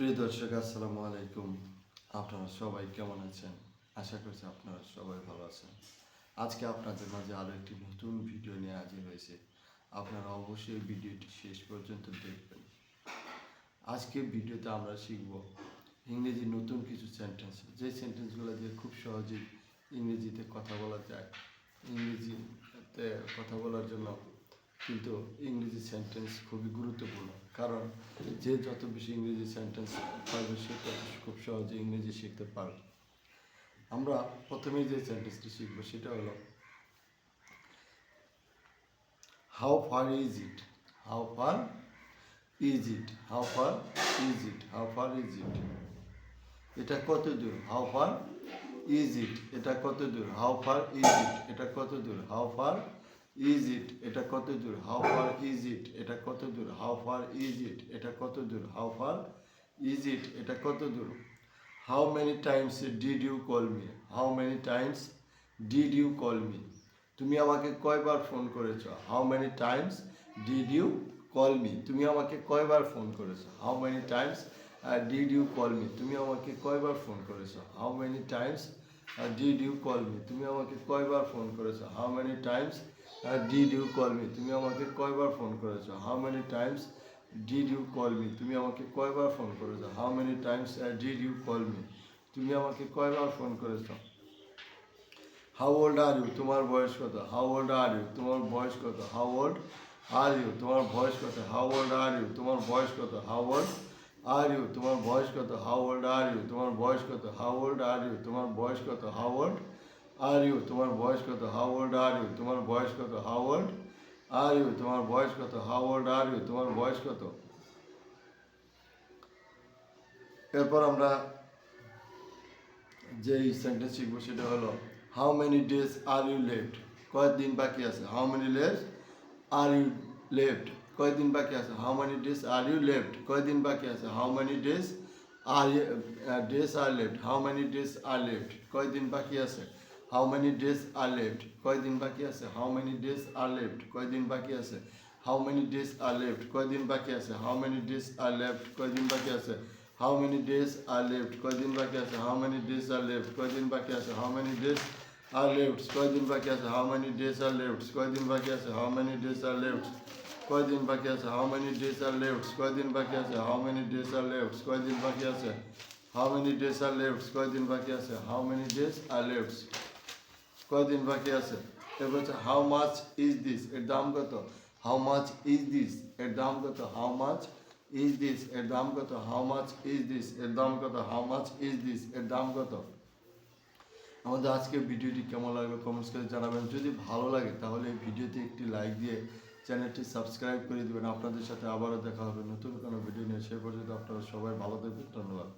প্রিয় দর্শক, আসসালামু আলাইকুম। আপনারা সবাই কেমন আছেন? আশা করছি আপনারা সবাই ভালো আছেন। আজকে আপনাদের মাঝে আরও একটি নতুন ভিডিও নিয়ে হাজির হয়েছে। আপনারা অবশ্যই ভিডিওটি শেষ পর্যন্ত দেখবেন। আজকে ভিডিওতে আমরা শিখব ইংরেজি নতুন কিছু সেন্টেন্স, যে সেন্টেন্সগুলো দিয়ে খুব সহজেই ইংরেজিতে কথা বলা যায়। ইংরেজিতে কথা বলার জন্য কিন্তু ইংরেজি সেন্টেন্স খুবই গুরুত্বপূর্ণ, কারণ যে যত বেশি ইংরেজি সেন্টেন্স পারবে সে তত খুব সহজে ইংরেজি শিখতে পারবে। আমরা প্রথমেই যে সেন্টেন্সটি শিখব সেটা হলো how far is it. How far is it. How far is it. How far is it. এটা কত দূর? How far is it. এটা কত দূর? How far is it. এটা কত দূর? How far is it. এটা কত দূর? How far is it. এটা কত দূর? How far is it. এটা কত দূর? How far is it. এটা কত দূর? How many times did you call me. How many times did you call me. তুমি আমাকে কয়বার ফোন করেছো? How many times did you call me. তুমি আমাকে কয়বার ফোন করেছো? How many times did you call me. তুমি আমাকে কয়বার ফোন করেছো? How many times did you call me. তুমি আমাকে কয়বার ফোন করেছো? How many times did you call me. তুমি আমাকে কয়বার ফোন করেছো? How many times did you call me. তুমি আমাকে কয়বার ফোন করেছো? How many times did you call me. তুমি আমাকে কয়বার ফোন করেছো? How old are you. তোমার বয়স কত? How old are you. তোমার বয়স কত? How old are you. তোমার বয়স কত? How old are you. তোমার বয়স কত? How old are you. তোমার বয়স কত? How old are you. তোমার বয়স কত? How old are you. তোমার বয়স কত? How old are you. তোমার বয়স কত? How old are you. তোমার বয়স কত? How old are you. তোমার বয়স কত? How old are you. তোমার বয়স কত? এরপর আমরা যে সেন্টেন্স শিখবো সেটা হলো how many days are you left. কয়দিন বাকি আছে? How many days are you left. কয়দিন বাকি আছে? How many days are you left. কয়দিন বাকি আছে? How many days are days are left. How many days are left. কয়দিন বাকি আছে? How many days are left. কয়দিন বাকি আছে? How many days are left. কয়দিন বাকি আছে? How many days are left. কয়দিন বাকি আছে? How many days are left. কয়দিন বাকি আছে? How many days are left. কয়দিন বাকি আছে? How many days are left. কয়দিন বাকি আছে? How many days are left. কয়দিন বাকি আছে? How many days are left. কয়দিন বাকি আছে? How many days are left. কয়দিন বাকি আছে? How many days are left. কয়দিন বাকি আছে? How many days are left. কয়দিন বাকি আছে? How many days are left. কয়দিন বাকি আছে? How many days are left. কয়দিন বাকি আছে? এরপর হচ্ছে হাউ মাচ ইজ দিস। এর দাম কত? How much is this. এর দাম কত? How much is this. এর দাম কত? How much is this. এর দাম কত? How much is this. এর দাম কত? আমাদের আজকের ভিডিওটি কেমন লাগলো কমেন্টস করে জানাবেন। যদি ভালো লাগে তাহলে এই ভিডিওতে একটি লাইক দিয়ে চ্যানেলটি সাবস্ক্রাইব করে দেবেন। আপনাদের সাথে আবারও দেখা হবে নতুন কোনো ভিডিও নিয়ে। সে পর্যন্ত আপনারা সবাই ভালো থাকবেন। ধন্যবাদ।